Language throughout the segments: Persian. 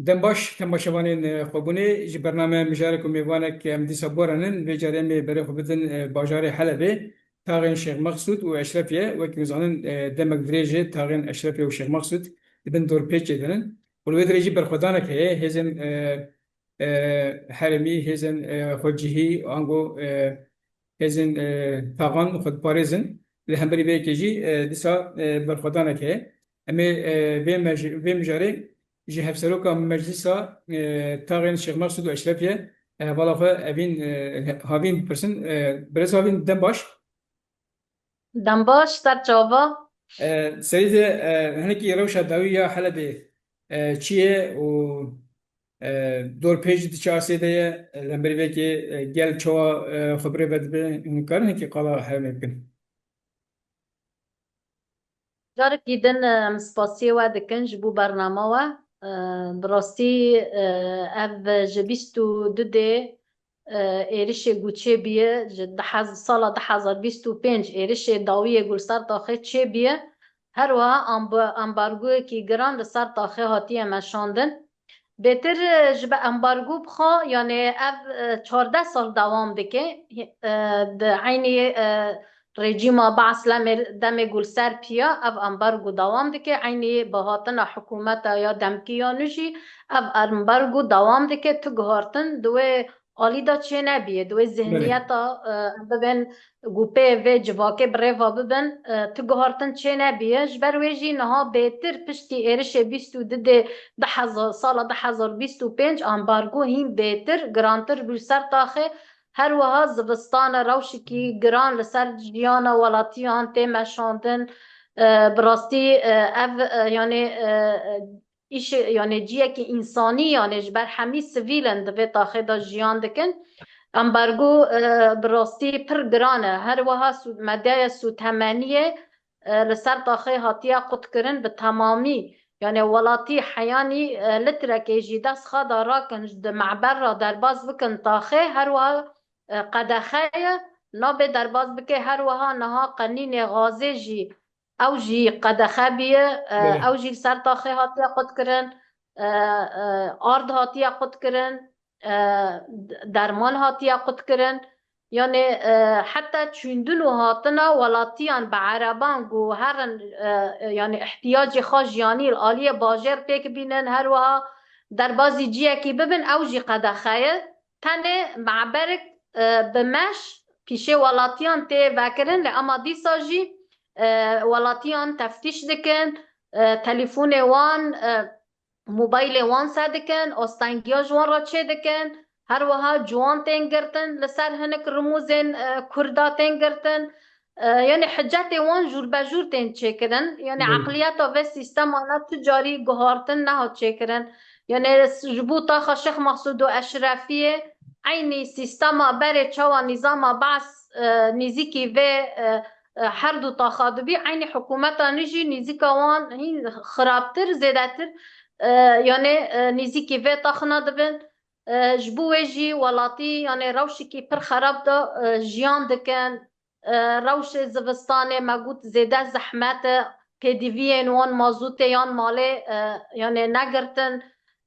دم باش تماشاوانین خوبونی جی برنامه مجارک و میوانک مدیسا بورانن و جریمی برای خوبتن باجار حلبه تاغین شیخ مقصود و اشرفیه و کمیزانن دمک دریجه تاغین اشرفیه و شیخ مقصود دبن دور پیچ دنن ولو دریجی برخودانه که هزن حرمی هزن خودجهی آنگو هزن تاغان خود پارزن لهم بری به کیجی دیسا برخودانه که اما به مجاری جی هفسروکا مجلسا تاغین شیخ مقصود و اشرفیه والا خو اوین هاوین پرسن برز هاوین دم باش دنباش در جاوا. سرید هنکی روشا داوی یا حلبه چیه و دور پیج دی چاسه ده لمبری به که گل چوا خبره بد به کارن که قالا حرمه بکن جارك جدا مسباسي ودكن جبو برنامه و براستی اف جبیستو دده ایرش گوچه بیه سال 2025 ایرش داویه گل سر تاخه چه بیه هر وها امبارگو کی گران سر تاخه هاتیه مشاندن بهتر جب امبارگو بخوا یعنی اف 14 سال دوام دکه عینی رژیم بعث دم گل سر پیا اف امبارگو دوام دکه عینی بهاتن حکومت یا دمکی یا نشی اف امبارگو دوام دکه تو گهارتن دوه آلی دا چه نبیه دوی بله ذهنیت ببین گوپه و جواکه بریوا ببین تو گهارتن چه نبیه جبر ویجی نها بهتر پشتی ایرش بیستو دده 2025 امبارگو هیم بهتر گرانتر بسر تاخه هر وها زبستان روشی کی گران لسر جیان ولاتیان تیمشاندن براستی یعنی ایش یعنی جیه که انسانی یعنی جبر همی سویلن دوی تاخه دا جیان دکن امبارگو براستی پر گرانه هر وها مده سوتمنیه لسر تاخه هاتیه قد کرن به تمامی یعنی ولاتی حیانی لترکه جی دست خدا را کن معبر را در باز بکن تاخه هر وها قدخه نابه در باز بکه هر وها نها قنین غازه جی او جی قدخه بیه بله او جی سر تاخه هاتیه قد کرن آرد هاتیه قد کرن درمان هاتیه قد کرن یعنی حتی چوندن و هاتنا ولاتیان به عربان گو هرن یعنی احتیاج خوش یعنی آلی باجر پیک بینن هر وها در بازی جیه کی ببین او جی قدخه تنه معبرک بمش پیشه ولاتیان تی وکرن اما دیسا جی ولاتیان تفتیش دکن تلفون وان موبایل وان سدکن استنگیا جوان را چه دکن هر وها جوان تنگرتن لسر هنک رموزن کردا تنگرتن یعنی حجت وان جور بجور تن چه کرن یعنی بله عقلیت و سیستم آنها تجاری گهارتن نه چه کرن یعنی جبو تا شیخ مقصود و اشرفیه عینی سیستم بر چوا نظام بعث نزیکی و هر دو تاخادبی عین حکومت نجی نزیک وان هین خرابتر زیادتر یعنی نزیکی و تاخنا دبن جبو جی ولاتی یعنی روشی کی پر خراب دا جیان دکن روش زوستان مگوت زیده زحمت پدیوی وان مازوت یان ماله یعنی نگرتن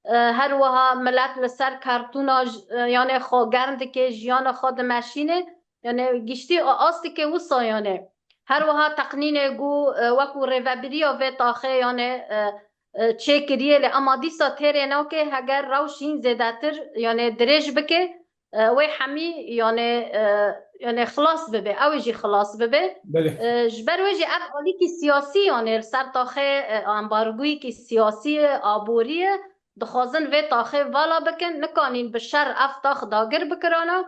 هر وها ملت لسر کارتونا یعنی خو گرند که جیان خود ماشینه یعنی گشتی آستی که وسا یعنی هر وها تقنین گو وکو ریوبری و تاخه یعنی چه کریه لی اما دیسا تیره نو که هگر روشین زیداتر یعنی درج بکه وی همی یعنی خلاص ببه اویجی خلاص ببه بله جبر ویجی افعالی که سیاسی یعنی سر تاخه امبارگوی که سیاسی آبوریه دخوازن و تاخه والا بکن نکانین به شر افتاخ داگر بکرانا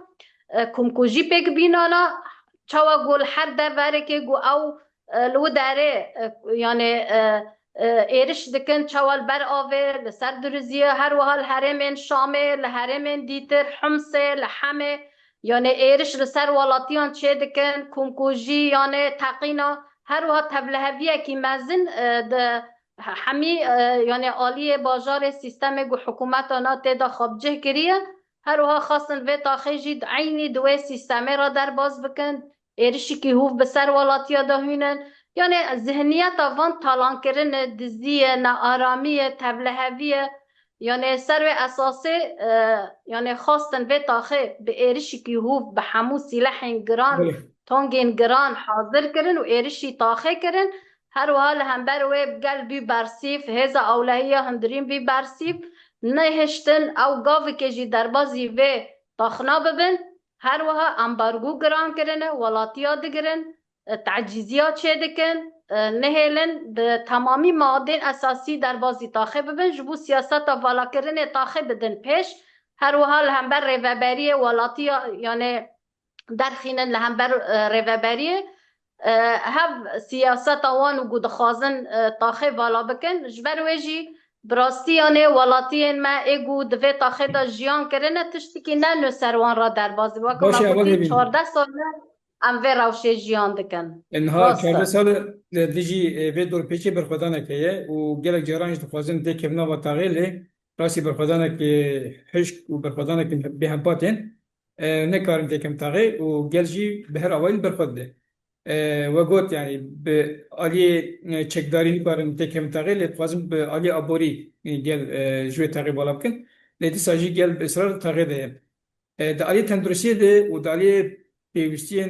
کمکوژی پیک بینانا چوا گل هر دوره که گو او لو داره یعنی ایرش دکن چوال بر آوه لسر درزیه هر وحال حرمین شامه لحرمین دیتر حمسه لحمه یعنی ایرش لسر والاتیان چه دکن کمکوژی یعنی تقینا هر وحال تبلهویه که مزن همی یعنی آلی باجار سیستم گو حکومت آنا تیدا خابجه کریه هر وحال خواستن و تاخیجی عینی دوی سیستمه را در باز بکن ایرشی که هوف بسر والاتیا داهینن یعنی ذهنیت آوان تالان کرن دزدیه نا آرامیه تبلهویه یعنی سر و اساسه یعنی خواستن به تاخه به ایرشی که هوف به همو سلاح گران بله تانگین گران حاضر کرن و ایرشی تاخه کرن هر حال هم بر و بگل بی برسیف هزا اولهیه هندرین بی برسیف نهشتن او گاوی که جی دربازی و تاخنا ببن هر وها امبارگو گران کرنه ولاتیا دگرن تعجیزیات چه دکن نهیلن به تمامی معادن اساسی در بازی تاخه ببن جبو سیاست والا کرن تاخه بدن پیش هر حال هم بر ریوبری ولاتی یعنی در خینن لهم بر ریوبری هف سیاست وان و گود خازن تاخه والا بکن جبر ویجی براستی یعنی ولاتی ما ایگو دوی تاخه دا جیان کرنه تشتی که نه نسروان را در بازی واکم باشه اول اگوتی ببین 14 سال ام وی روشه جیان دکن انها 14 راسته سال دیجی و دور پیچه برخودانه که و گلک جرانش دخوازن ده کمنا و تغییره راسی برخودانه که حشک و برخودانه که به هم پاتین نکارن تکم تغییر و گلجی به هر اوایل برخود ده و گوت یعنی به آلی چکداری نکارن تکم تغییر لطفازم به آلی آبوری گل جوی تغییر بالا بکن لیتی ساجی گل به اصرار تغییر ده ده آلی تندرسیه ده و ده آلی پیوستین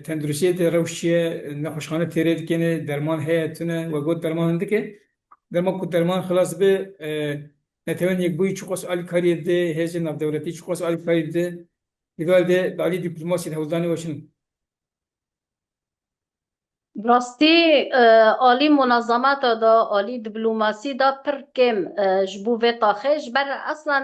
تندرسیت روشیه نخوشخانه تیرید کنه درمان هیتونه و گود درمان هنده که درمان کو درمان خلاص به نتوان یک بوی چقص آلی کاری ده هزی نف دولتی چقص آلی کاری ده ایدال ده دالی دیپلماسی هولدانی وشن راستی آلی منظمت دا آلی دیپلماسی دا پر کم جبو و تاخش بر اصلا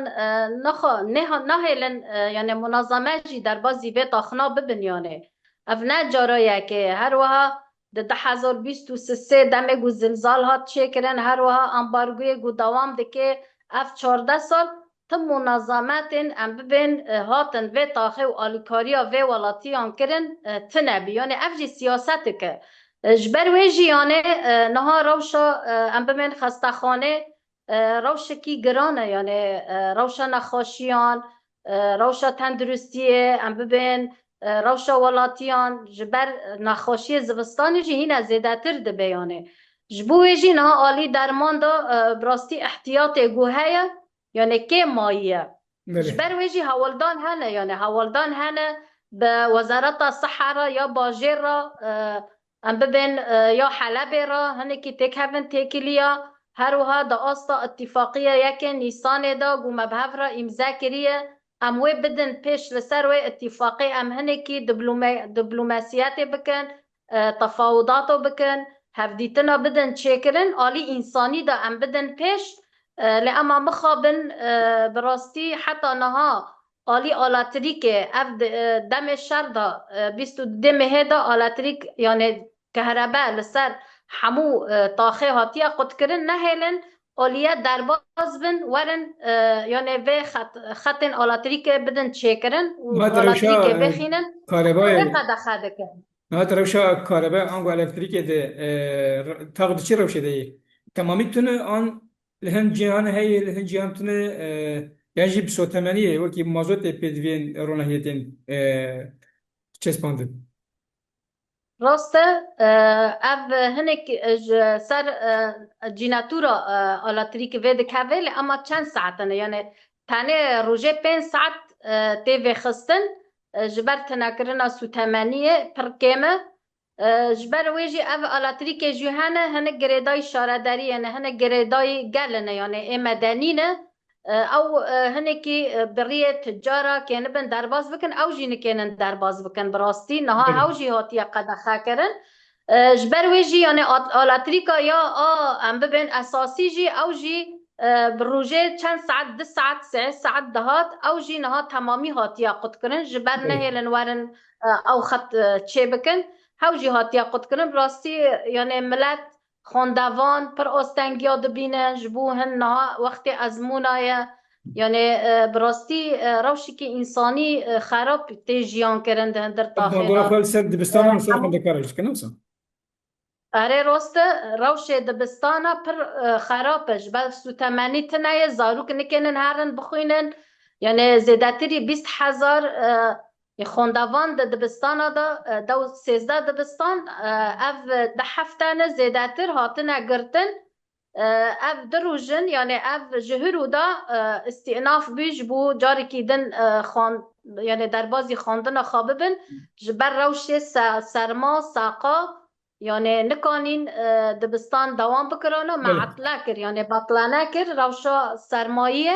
نه هیلن یعنی منظمه جی در بازی و تاخنا ببنیانه اف نه جارایه که هر وها ده 2023 دمه گو زلزال هات چه کرن هر وها امبارگوی گو دوام ده که اف 14 سال تم منظمتن ام ببین هاتن و تاخه و آلیکاریا و ولاتیان کرن تنبی یعنی اف جی سیاست که جبر ویجی یعنی نها روشا ام ببین خستخانه روش کی گرانه یعنی روشا نخاشیان روشا تندرستیه ام ببین روشا ولاتیان جبر نخاشی زوستانی جی هین زیده تر ده بیانه جبو ویجی نها آلی درمان دا براستی احتیاط گوهه یعنی که مایه جبر ویجی هولدان هنه یعنی هولدان هنه به وزارت الصحه یا باجر را ام ببین یا حلب را هنه که تک هفن تکلیا هر وها دا آستا اتفاقیه یک نیسان دا گو مبهف را امضا کریه ام وی بدن پیش لسر وی اتفاقی ام هنه که دیپلماسیات بکن تفاوضات بکن هفدیتنا بدن چکرن آلی انسانی دا ام بدن پیش لأما مخابن براستی حتی نها آلی آلاتریک اف دم شر دا 22 مهه دا آلاتریک یعنی کهرباء لسر همو تاخه هاتیه قد کرن نهیلن آلیه درباز بن ورن یعنی و خطن آلاتریک بدن چه کرن و آلاتریک بخینن قد خده کرن نهات روشا کاربای آنگو الکتریکی ده تاقد چی روشه ده تمامی تونه آن لهن جهان هی لهن جهان تونه یعنی جی بسوتمانیه وکی مازوت پیدوین رونهیتین چسپاندن راسته اف هنک سر جیناتورا آلاتریک وید کهوه اما چند ساعتنه یعنی تانه روژه 5 ساعت تیوه خستن جبر تناکرنا سوتمانیه پرکیمه جبر ویجی اف آلاتریک جوهانه هنه گریدای شارداری یعنی هنه گریدای گلنه یعنی مدنینه او هنه که بریه تجارة که نبن درباز بکن او جی نکنن درباز بکن براستی نها او جی هاتیه قدخه کرن جبر ویجی یعنی آلاتریکا یا ام ببین اساسی جی او جی بروجه چند ساعت 2 ساعت 3 ساعت دهات او جی نها تمامی هاتیه قد کرن جبر نهیلن ورن او خط چه بکن او جی هاتیه قد کرن براستی یعنی ملت خواندوان پر آستنگیا دبینن جبو هنها وقت ازمونای یعنی براستی روشی که انسانی خراب تیجیان کرن ده در تاخیه دولا خوال سر دبستان هم سر خونده کارش کنه اصلا اره راسته روش دبستانا پر خرابش بل سوتمانی تنایه زاروک نکنن هرن بخوینن یعنی زیداتری 20,000 خوندوان ده دبستان دا 13 دبستان اف ده هفتانه زیداتر هاتنه گرتن اف دروجن یعنی اف جهرو دا استئناف بیش بو جاری کی دن خان یعنی در بازی خواندن خوابه بن جبر روش سرما ساقا یعنی نکانین دبستان دوام بکرانه بله معطله کر یعنی بطلانه کر روشا سرمایه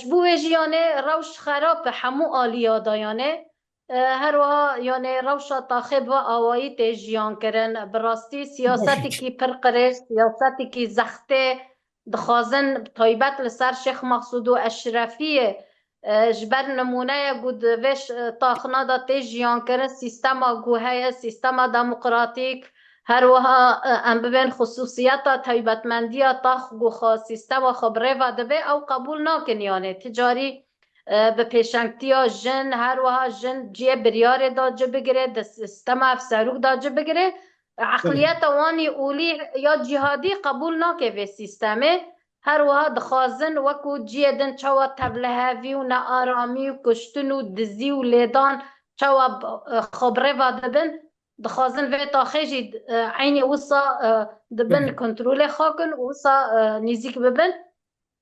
جبوه جی یعنی روش خراب همو آلیا دا یعنی هر وها یعنی روشا تاخب و آوایی تجیان کرن براستی سیاستی باشه کی پر قره سیاستی کی زخته دخوازن طایبت لسر شیخ مقصود و اشرفیه جبر نمونه گود وش تاخنا دا تجیان کرن سیستما گوهه سیستما دموقراتیک هر وها ام ببین خصوصیت طایبتمندی تاخ گوخا سیستما خبره و دبه او قبول ناکن یعنی تجاری به پیشنگتیا جن هر وها جن جیه بریار دا جه بگیره ده سیستم افسروک دا جه بگیره بله عقلیت وانی اولی یا جهادی قبول ناکه به سیستمه هر وها دخوازن وکو جیه دن چوا تبلهوی و نارامی و کشتن و دزی و لیدان چوا خبره و دبن دخوازن و تاخیجی عینی وصا دبن بله کنترول خاکن وصا نزیک ببن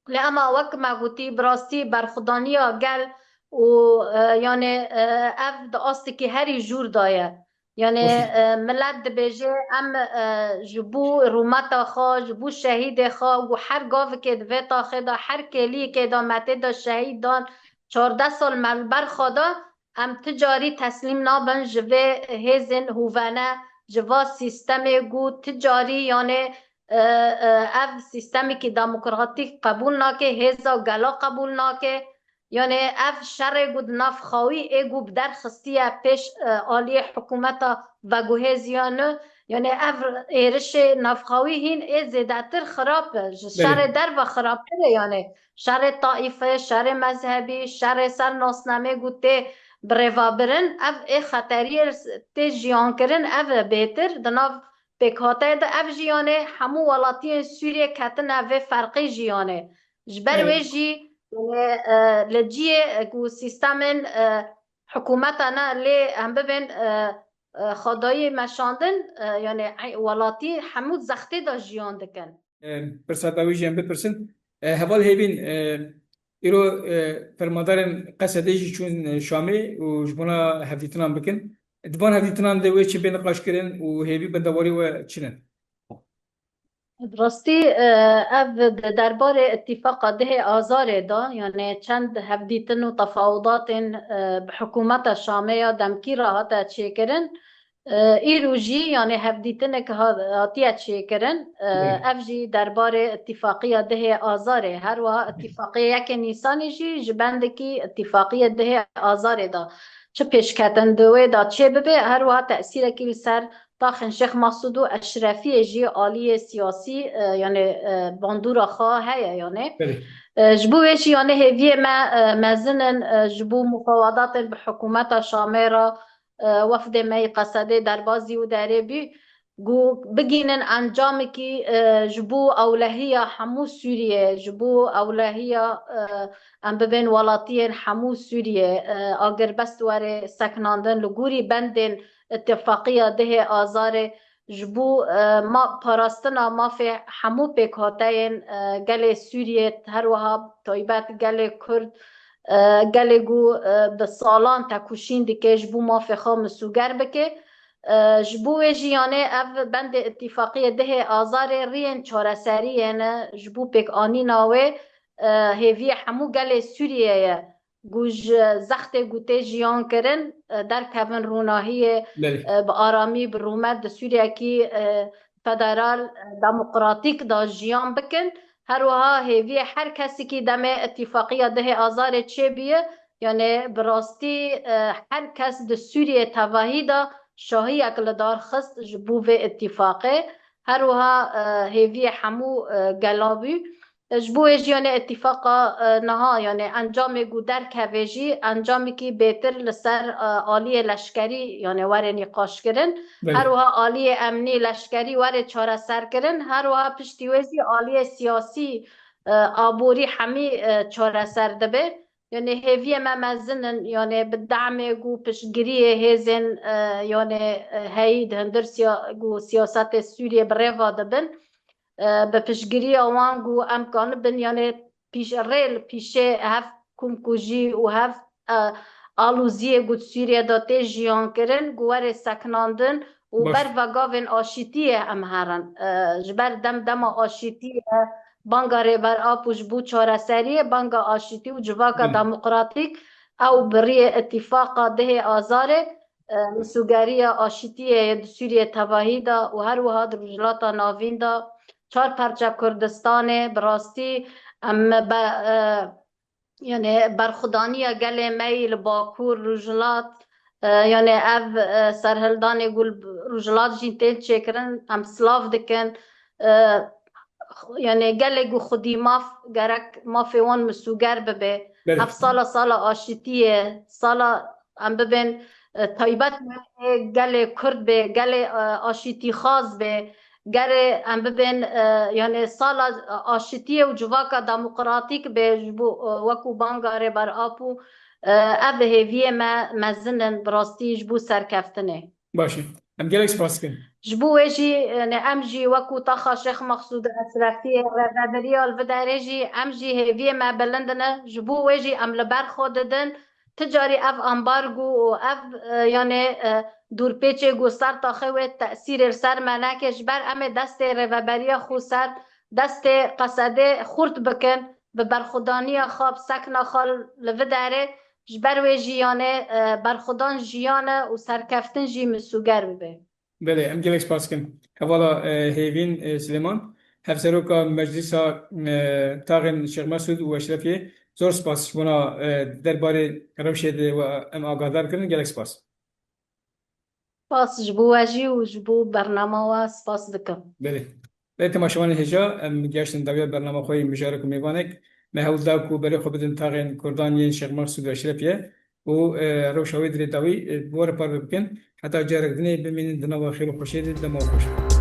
لأما وك ما قلتي براستي برخدانيا قال و يعني اف دا استكي هري جور دايا يعني باشه ملت بيجي ام جبو رومتا خا جبو شهيد خا و هر گاو که دویتا خدا هر کلی که دا مته دا شهید دان 14 سال ملبر خدا ام تجاری تسلیم نابن جوه هزن هوونه جوا سیستم گو تجاری یعنی اف سیستمی که دموکراتیک قبول ناکه هزا گلا قبول ناکه یعنی اف شر گود نفخاوی ایگو بدر خستی پیش آلی حکومت و گوهزیانه یعنی اف ایرش نفخاوی هین ای زیدتر خراب شر بله در و خراب تره یعنی شر طائفه شر مذهبی شر سر ناسنامه گوته بروا برن اف ای خطری تی جیان کرن اف بهتر دناف پکاته ده اف جیانه همو ولاتی سوریه کتن و فرقی جیانه جبر بله ویجی لجیه گو سیستمن حکومتانا لی هم ببین خدای مشاندن یعنی ولاتی همو زخته دا جیان دکن پرساتاوی جیم بپرسن هوال هیوین ایرو فرمادارن قصده جی چون شامی و جبونا هفدیتنان بکن دبان هفدیتنان دوی چی بین قاش کرن و هیوی بندواری و چنن راستی اف درباره اتفاق ده آزار دا یعنی چند هفدیتن و تفاوضات بحکومت شامه دمکی را هاتا چه کرن ایروژی یعنی هفدیتن که هاتیه چه کرن بله اف جی درباره اتفاقی ده آزاره هر و اتفاقی یک نیسانی جی جبندکی اتفاقی ده آزاره دا چه پیشکتن دوی دا چه ببه هر و تأثیر کل سر طاخن شيخ مقصود اشرفی جی عالی سیاسی یعنی باندورا خواه هیا یعنی بله جبوش یعنی هیوی ما مزنن جبو مفاوضات بحکومت شامرا وفد می قصده در بازی و داره بی گو بگینن انجام کی جبو اولهیه همو سوریه جبو اولهیه ام ببین ولاتین همو سوریه اگر بس واره سکناندن لگوری بندن اتفاقیه ده آزار جبو ما پاراستنا ما فی همو پیکاتین گل سوریه هر وها طایبت گل کرد گل گو به سالان تکوشین دیگه جبو ما فی خام سوگر بکه جبو جیانه اف بند اتفاقی ده آزار رین چاره سری نه جبو پیک آنی ناوه هیوی همو گل سوریه گوش زخت گوته جیان کرن در کبن روناهی بله به آرامی به رومت سوریه کی فدرال دموکراتیک دا جیان بکن هر وها هیوی هر کسی که دم اتفاقی ده آزار چه بیه یعنی براستی هر کس د سوریه تواهی دا شاهی اکل دار خست جبو و اتفاقه هر وها هیوی همو گلابی جبو یعنی اتفاقا نها یعنی انجام گودر کویجی انجامی که بهتر لسر عالی لشکری یعنی وره نقاش کرن هر بله وها عالی امنی لشکری وره چاره سر کرن هر وها پشتیوزی عالی سیاسی آبوری همی چاره سر دبه یعنی هیوی ما مزنن یعنی بدعم گو پشگیری هزن یعنی هید هندر گو سیاست سوریه بروا دبن به پشگیری آوان گو امکان بن یعنی پیش ریل پیشه هف کمکوژی و هف آلوزی گود سوریه داته جیان کرن گوار سکناندن و باش بر وگاوین آشیتیه ام هرن جبر دم آشیتیه بانگا ریبر آپوش بو چاره سریه بانگا آشیتی و جواکا بله دموقراطیک او بری اتفاقا ده آزاره مسوگری آشیتی سوریه تباهی دا و هر وها در رجلاتا ناوین دا چار پرچه کردستان براستی ام یعنی برخودانی گل میل باکور رجلات یعنی اف سرهلدانی گل رجلات جین تیل چکرن ام سلاف دکن یعنی گل گو خودی ماف گرک مافی وان مسوگر ببه اف بله سال آشتیه سال ام ببین تایبت گل کرد به گل آشتی خاص به گر ام ببین یعنی سال آشتی و جواکا دموقراطیک به وکو بانگاره بر آپو اف هیویه ما مزنن براستی جبو سرکفتنه باشه ام گلک سپاس کن جبو ویجی امجی وکو تاخا شیخ مقصود اسرافی رادریال و دارجی امجی هیوی ما بلندنه جبو ویجی ام لبر خوددن تجاری اف امبارگو و اف یعنی دور پیچه گو سر تاخوه تأثیر سر منکش بر ام دست روبری خو سر دست قصده خورد بکن به برخودانی خواب سکن خال لو داره جبر ویجی یعنی برخودان جیانه و سرکفتن جی مسوگر ببه بله ام گلک سپاس کن حوالا هیوین سلیمان هفسروکا مجلس تاغن شیخ مسعود و اشرفیه زور سپاس بنا درباره روشید و ام آگادار کردن گلک سپاس سپاس جبو واجی و جبو برنامه و سپاس دکم بله به تماشاوان هجا ام گشتن دویا برنامه خوی مشارک و میوانک مهول داکو برای خوب بدن تاغن کردانی شیخ مسعود و اشرفیه و روشاوی دری داوی بور پر بکن حتی جارک دنی بمینن دنوا خیلی خوشید دمو خوش